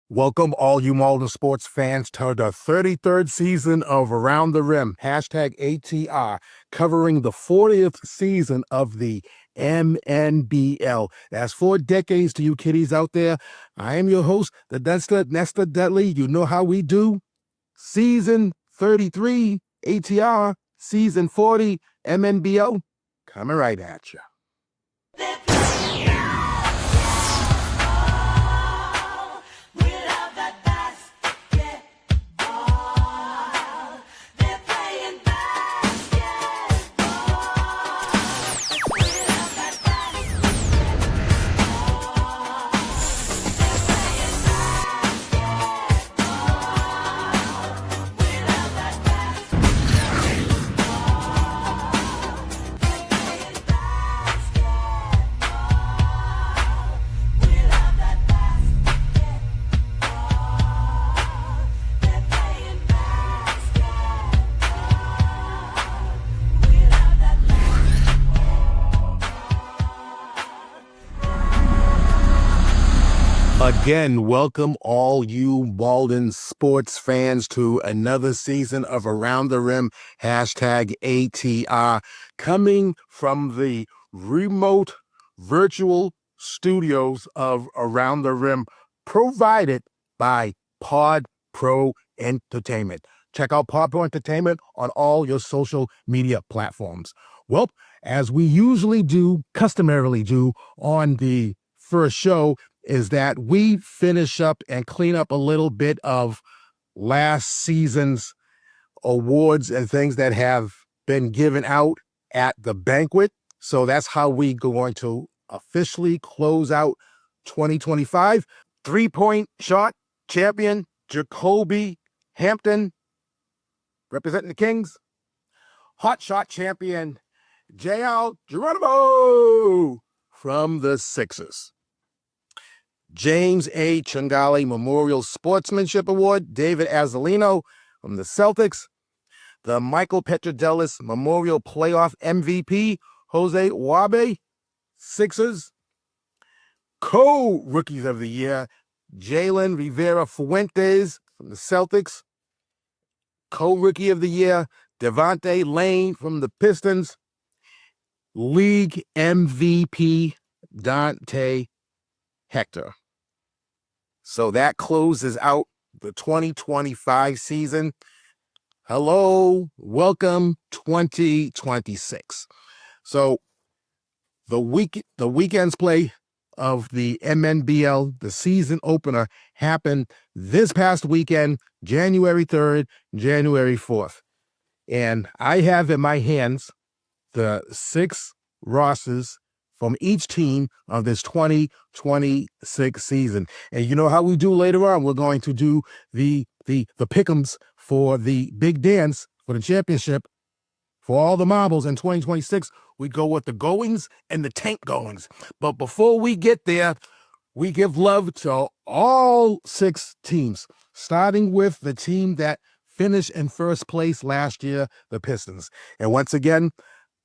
Welcome all you Malden sports fans to the 33rd season of Around the Rim, hashtag ATR, covering the 40th season of the MNBL. That's 4 decades to you kiddies out there. I am your host, the Nesta Dudley. You know how we do. Season 33 ATR, season 40 MNBL, coming right at you. Again, welcome all you Malden sports fans to another season of Around the Rim, hashtag ATR, coming from the remote virtual studios of Around the Rim, provided by Pod Pro Entertainment. Check out Pod Pro Entertainment on all your social media platforms. Well, as we customarily do on the first show, is that we finish up and clean up a little bit of last season's awards and things that have been given out at the banquet. So that's how we going to officially close out 2025. 3-point shot champion, Jacoby Hampton, representing the Kings. Hot shot champion, Joao Geronimo from the Sixers. James A. Tringali Memorial Sportsmanship Award, David Azzolino from the Celtics. The Michael Petradelis Memorial Playoff MVP, Jose Juarbe, Sixers. Co-Rookies of the Year, Jaylen Rivera-Fuentes from the Celtics. Co-Rookie of the Year, Davante, Layne from the Pistons. League MVP, Dante, Hector. So that closes out the 2025 season. Hello, welcome 2026. So the weekend's play of the MNBL, the season opener, happened this past weekend, January 3rd, January 4th. And I have in my hands the 6 rosters from each team of this 2026 season. And you know how we do later on? We're going to do the pick'ems for the big dance for the championship for all the marbles in 2026. We go with the Goings and the Tain't Goings. But before we get there, we give love to all 6 teams, starting with the team that finished in first place last year, the Pistons. And once again,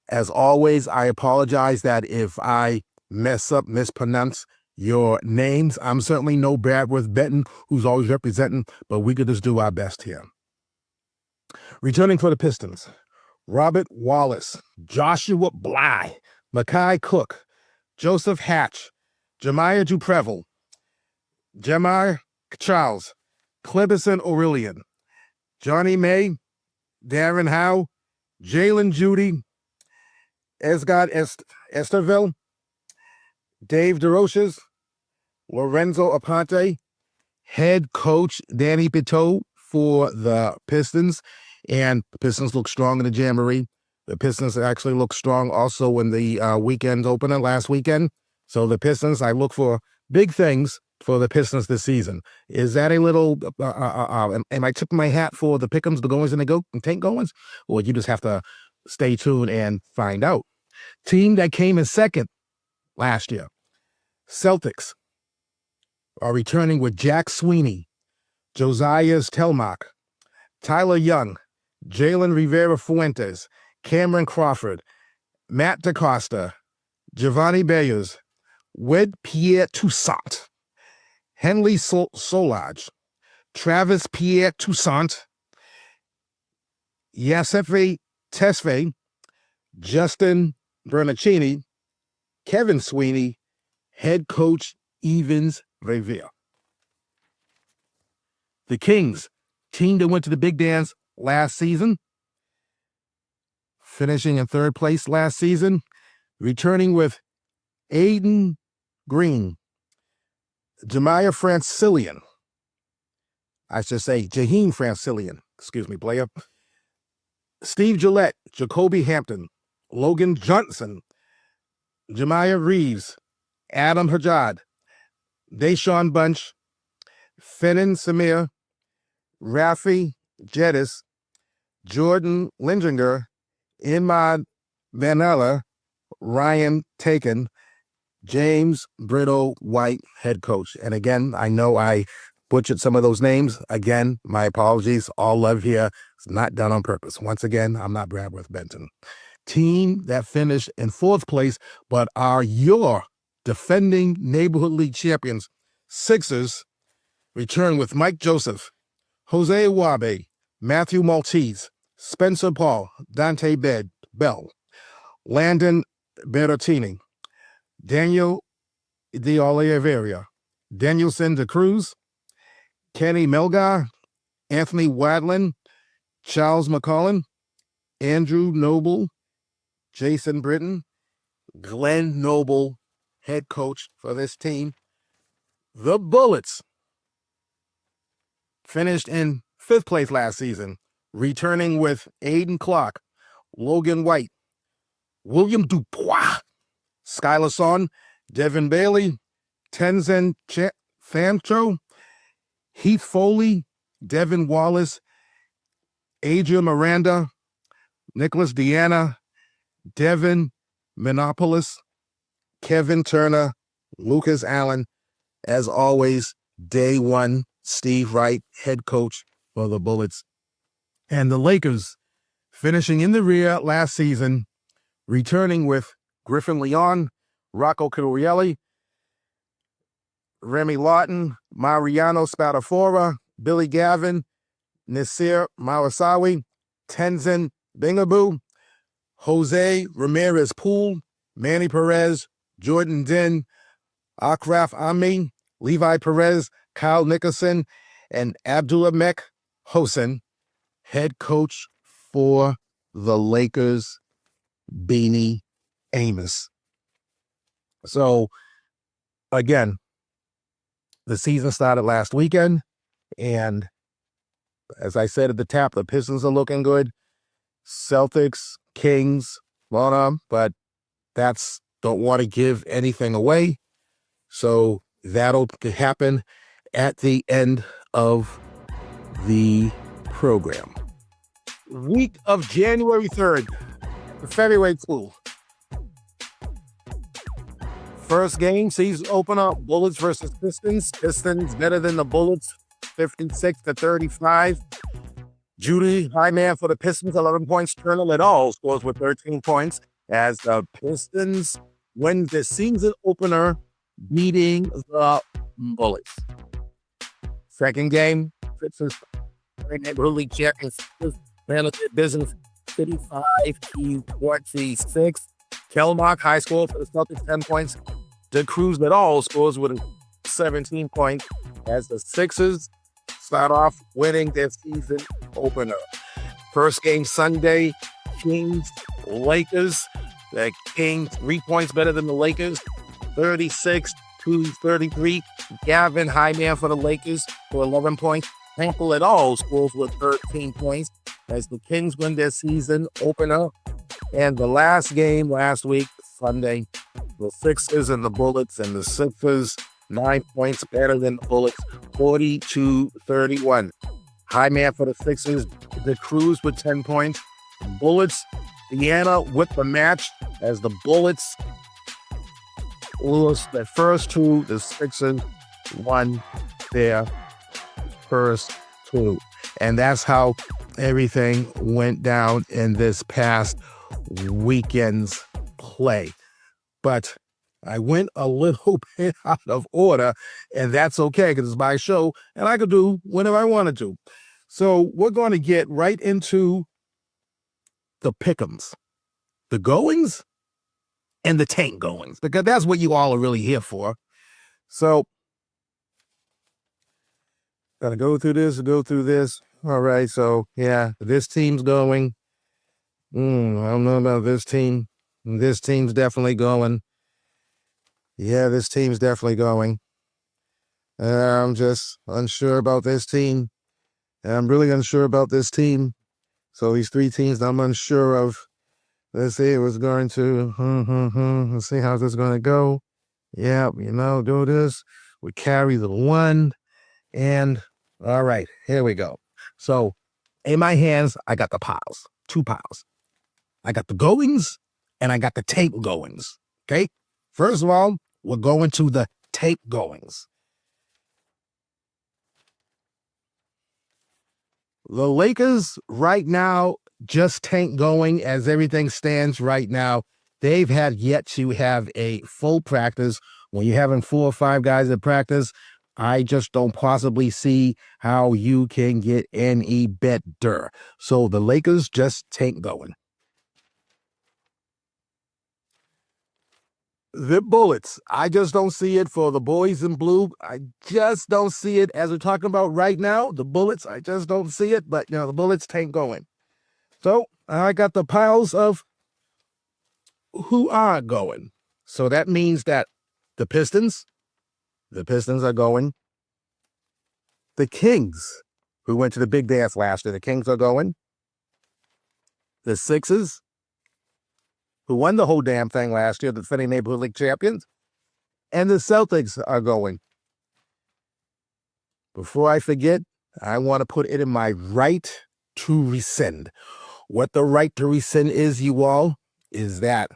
as always, I apologize that if I mispronounce your names. I'm certainly no Bradworth Benton, who's always representing, but we could just do our best here. Returning for the Pistons, Robert Wallace, Joshua Bly, Makai Cook, Joseph Hatch, Jemiah Duprevel, Jamar Charles, Clebison Aurelian, Johnny May, Darren Howe, Jaylen Judy, Esgod Esterville, Dave DeRoches, Lorenzo Aponte, head coach Danny Pitot for the Pistons, and the Pistons look strong in the Jamboree. The Pistons actually look strong also in the weekend opener last weekend. So the Pistons, I look for big things for the Pistons this season. Is that a little, am I tipping my hat for the pick'ems, the Goings and the Tain't Goings? Or you just have to stay tuned and find out. Team that came in second last year, Celtics, are returning with Jack Sweeney, Josiah Telmach, Tyler Young, Jaylen Rivera-Fuentes, Cameron Crawford, Matt DaCosta, Giovanni Bayers, Wed Pierre Toussaint, Henley Solage, Travis Pierre Toussaint, Yasefe Tesfaye, Justin Bernacini, Kevin Sweeney, head coach Evans Revere. The Kings, team that went to the big dance last season, finishing in third place last season, returning with Aiden Green, Jamiah Francillian, I should say Jaheim Francillian, excuse me, player, Steve Gillette, Jacoby Hampton, Logan Johnson, Jemiah Reeves, Adam Hajad, Deshaun Bunch, Fennon Samir, Rafi Jedis, Jordan Lindinger, Imad Vanella, Ryan Taken, James Brito White, head coach. And again, I know I butchered some of those names. Again, my apologies. All love here. It's not done on purpose. Once again, I'm not Bradworth Benton. Team that finished in fourth place, but are your defending neighborhood league champions, Sixers, return with Mike Joseph, Jose Juarbe, Matthew Maltese, Spencer Paul, Dante Bell, Landon Berrettini, Daniel De Oliveira, Danielson De Cruz, Kenny Melgar, Anthony Wadlin, Charles McCollin, Andrew Noble, Jason Britton, Glenn Noble, head coach for this team. The Bullets finished in fifth place last season, returning with Aiden Clark, Logan White, William Dupois, Skylar Son, Devin Bailey, Tenzin Fancho, Heath Foley, Devin Wallace, Adrian Miranda, Nicholas Deanna, Devin Minopolis, Kevin Turner, Lucas Allen. As always, day one, Steve Wright, head coach for the Bullets. And the Lakers, finishing in the rear last season, returning with Griffin Leon, Rocco Curielli, Remy Lawton, Mariano Spadafora, Billy Gavin, Nasir Mawasawi, Tenzin Bingaboo, Jose Ramirez Poole, Manny Perez, Jordan Din, Akraf Ami, Levi Perez, Kyle Nicholson, and Abdullah Mek Hosen, head coach for the Lakers, Beanie Amos. So, again, the season started last weekend, and as I said at the top, the Pistons are looking good. Celtics, Kings, but don't want to give anything away. So that'll happen at the end of the program. Week of January 3rd, the featherweight pool. First game, season opener, Bullets versus Pistons. Pistons better than the Bullets, 56-35. Judy Highman for the Pistons, 11 points. Turner et al. Scores with 13 points as the Pistons win the season opener, beating the Bullets. Second game, Pistons neighborhood league champions, business 55-46. Kelmark High score for the Celtics, 10 points. De Cruz et al. Scores with 17 points as the Sixers start off winning their season opener. First game Sunday, Kings, Lakers. The Kings 3 points better than the Lakers, 36-33. Gavin Highman for the Lakers for 11 points. Hankel et al. Scores with 13 points as the Kings win their season opener. And the last game last week, Sunday, the Sixers and the Bullets, and the Sixers 9 points better than the Bullets, 42-31. Highman for the Sixers, the Cruz with 10 points. Bullets, Deanna with the match as the Bullets lose their first two. The Sixers won their first two. And that's how everything went down in this past weekend's play. But I went a little bit out of order, and that's okay because it's my show, and I could do whatever I wanted to. So we're going to get right into the pick'ems, the goings, and the tain't goings, because that's what you all are really here for. So, gotta go through this. All right, so yeah, this team's going. I don't know about this team. This team's definitely going. Yeah, this team's definitely going. I'm just unsure about this team. I'm really unsure about this team. So these three teams I'm unsure of. Let's see what's going to. Let's see how this is going to go. Yeah, do this. We carry the one. And all right, here we go. So in my hands, I got the piles, 2 piles. I got the goings and I got the tape goings. Okay. First of all, we're going to the tape goings. The Lakers right now just tain't going as everything stands right now. They've had yet to have a full practice. When you're having 4 or 5 guys at practice, I just don't possibly see how you can get any better. So the Lakers just tain't going. The Bullets, I just don't see it for the boys in blue. I just don't see it as we're talking about right now. The Bullets, I just don't see it, but the Bullets tain't going. So I got the piles of who are going. So that means that the Pistons are going. The Kings, who went to the big dance last year, the Kings are going. The Sixers, who won the whole damn thing last year, the defending Neighborhood League champions, and the Celtics are going. Before I forget, I want to put it in my right to rescind. What the right to rescind is, you all, is that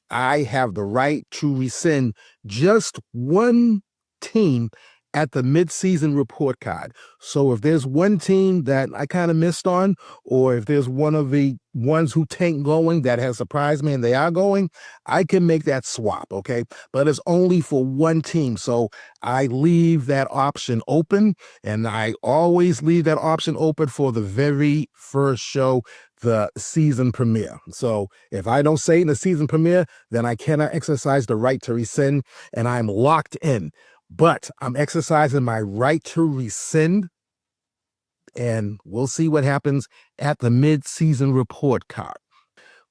I have the right to rescind just one team at the midseason report card. So if there's one team that I kind of missed on, or if there's one of the ones who tain't going that has surprised me and they are going, I can make that swap, okay? But it's only for one team. So I leave that option open, and I always leave that option open for the very first show, the season premiere. So if I don't say it in the season premiere, then I cannot exercise the right to rescind, and I'm locked in. But I'm exercising my right to rescind, and we'll see what happens at the mid-season report card.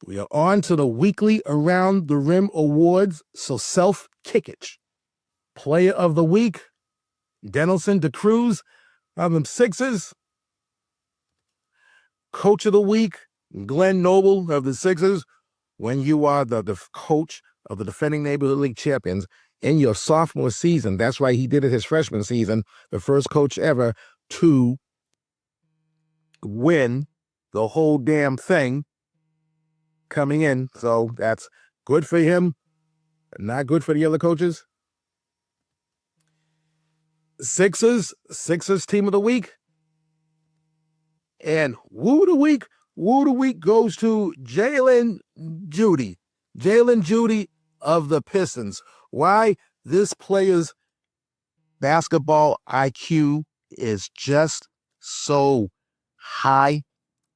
We are on to the weekly Around the Rim Awards, so self-kickage. Player of the Week, Denelson DeCruz of the Sixers. Coach of the Week, Glenn Noble of the Sixers. When you are the coach of the defending Neighborhood League champions in your sophomore season, that's right, he did it his freshman season, the first coach ever to win the whole damn thing coming in. So that's good for him, not good for the other coaches. Sixers team of the week. And woo of the week goes to Jaylen Judy of the Pistons. Why? This player's basketball IQ is just so high.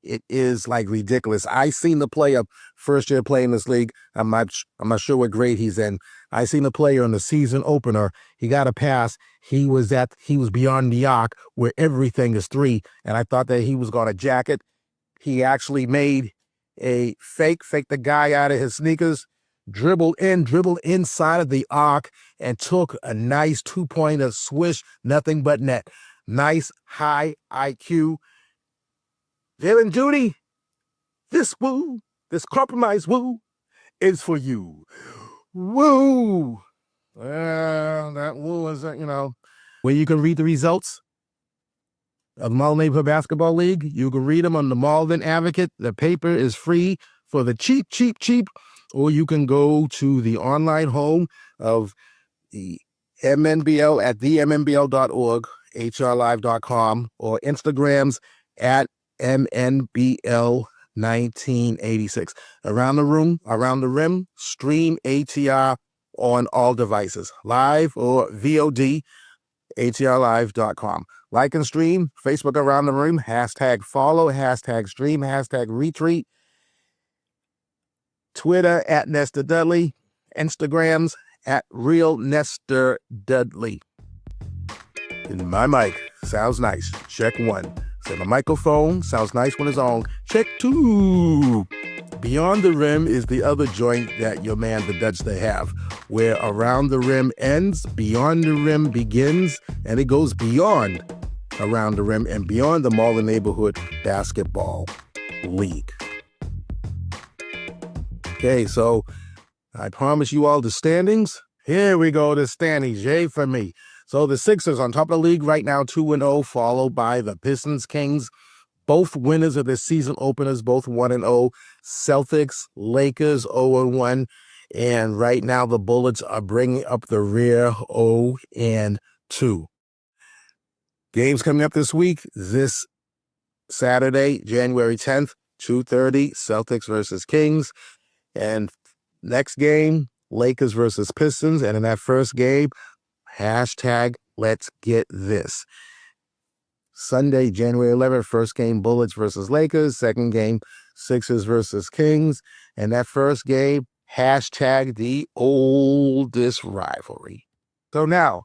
It is like ridiculous. I seen the player first year playing this league. I'm not sure what grade he's in. I seen the player in the season opener. He got a pass. He was beyond the arc where everything is 3. And I thought that he was going to jack it. He actually made a fake the guy out of his sneakers, dribbled inside of the arc, and took a nice 2-pointer swish, nothing but net. Nice high IQ. Jaylen Judy, this compromise woo is for you. Woo! That woo is, where you can read the results of the Malden Neighborhood Basketball League. You can read them on the Malden Advocate. The paper is free for the cheap, or you can go to the online home of the MNBL at themnbl.org, hrlive.com, or Instagrams at MNBL 1986. Around the Rim, Stream ATR on all devices, live or VOD, atrlive.com. Like and stream, Facebook Around the Rim, #follow, #stream, #retweet, Twitter @Nestor Dudley, Instagrams @RealNestorDudley. And my mic sounds nice. Check 1. So my microphone sounds nice when it's on. Check 2. Beyond the Rim is the other joint that your man, the Dutch, they have, where Around the Rim ends, Beyond the Rim begins, and it goes beyond Around the Rim and beyond the Malden Neighborhood Basketball League. Okay, so I promise you all the standings. Here we go, the standings. Yay for me. So the Sixers on top of the league right now, 2-0, followed by the Pistons, Kings, both winners of the season openers, both 1-0. Celtics, Lakers, 0-1. And right now the Bullets are bringing up the rear, 0-2. Games coming up this week, this Saturday, January 10th, 2:30, Celtics versus Kings. And next game, Lakers versus Pistons. And in that first game, #let's get this. Sunday, January 11th, first game, Bullets versus Lakers. Second game, Sixers versus Kings. And that first game, #the oldest rivalry. So now,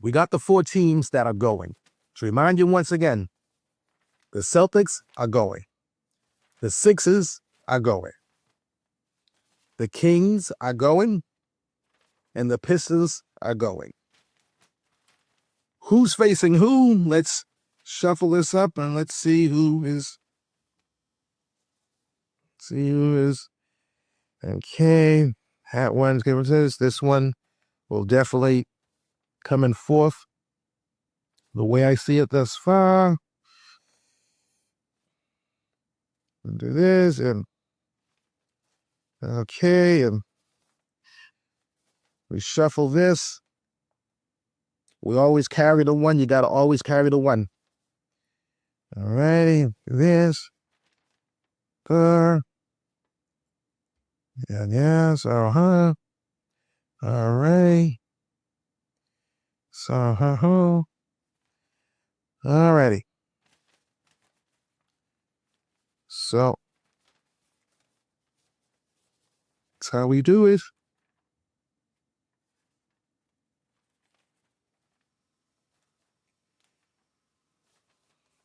we got the 4 teams that are going. To remind you once again, the Celtics are going. The Sixers are going. The Kings are going. And the Pistons are going. Who's facing who? Let's shuffle this up and let's see who is. Okay. That one's going to this one will definitely come in fourth. The way I see it thus far. And do this and okay, and we shuffle this. We always carry the one. You got to always carry the one. All righty, this. And yes, All right. All righty. So that's how we do it.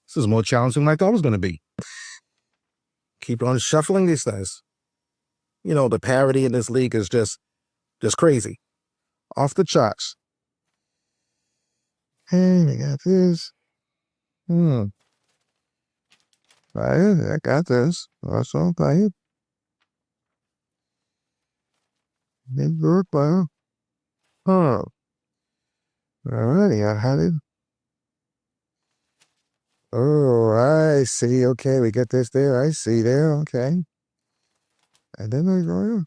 This is more challenging than I thought it was going to be. Keep on shuffling these things. You know, the parity in this league is just crazy. Off the charts. Hey, we got this. I got this. That's okay. Didn't work well. Alrighty, I had it. Oh, I see. Okay, we get this there. I see there. Okay. And then I go.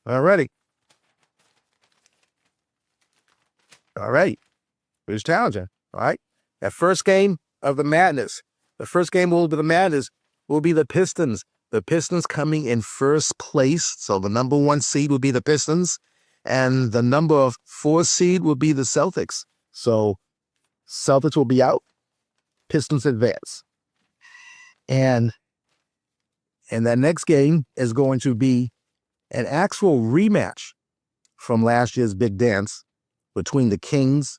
Alrighty. All right. It was challenging. All right. That first game of the madness. The first game will be the madness will be the Pistons. The Pistons coming in first place. So the number 1 seed will be the Pistons. And the number 4 seed will be the Celtics. So Celtics will be out. Pistons advance. And that next game is going to be an actual rematch from last year's big dance between the Kings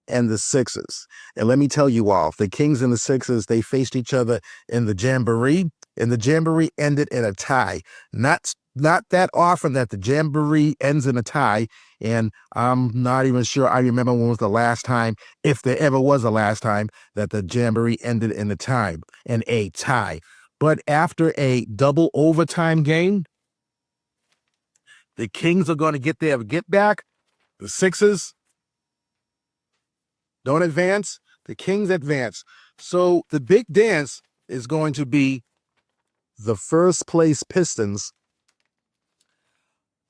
and the Sixers. And let me tell you all, the Kings and the Sixers, they faced each other in the Jamboree, and the Jamboree ended in a tie. Not that often that the Jamboree ends in a tie, and I'm not even sure I remember when was the last time, if there ever was a last time, that the Jamboree ended in a tie. But after a double overtime game, the Kings are going to get their get back. The Sixers don't advance. The Kings advance. So the big dance is going to be the first place Pistons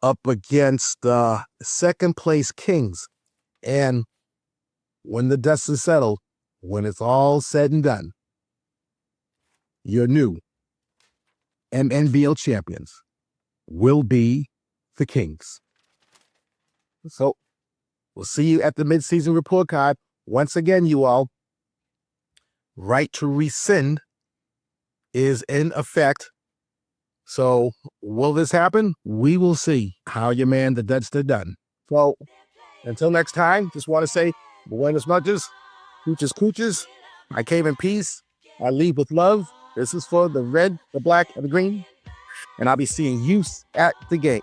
up against the second place Kings. And when the dust is settled, when it's all said and done, you're new. MNBL champions will be the Kings. So we'll see you at the midseason report card. Once again, you all, right to rescind is in effect. So will this happen? We will see how your man, the Dudster, done. So until next time, just want to say, buenas noches, cooches, cooches. I came in peace. I leave with love. This is for the red, the black, and the green. And I'll be seeing you at the game.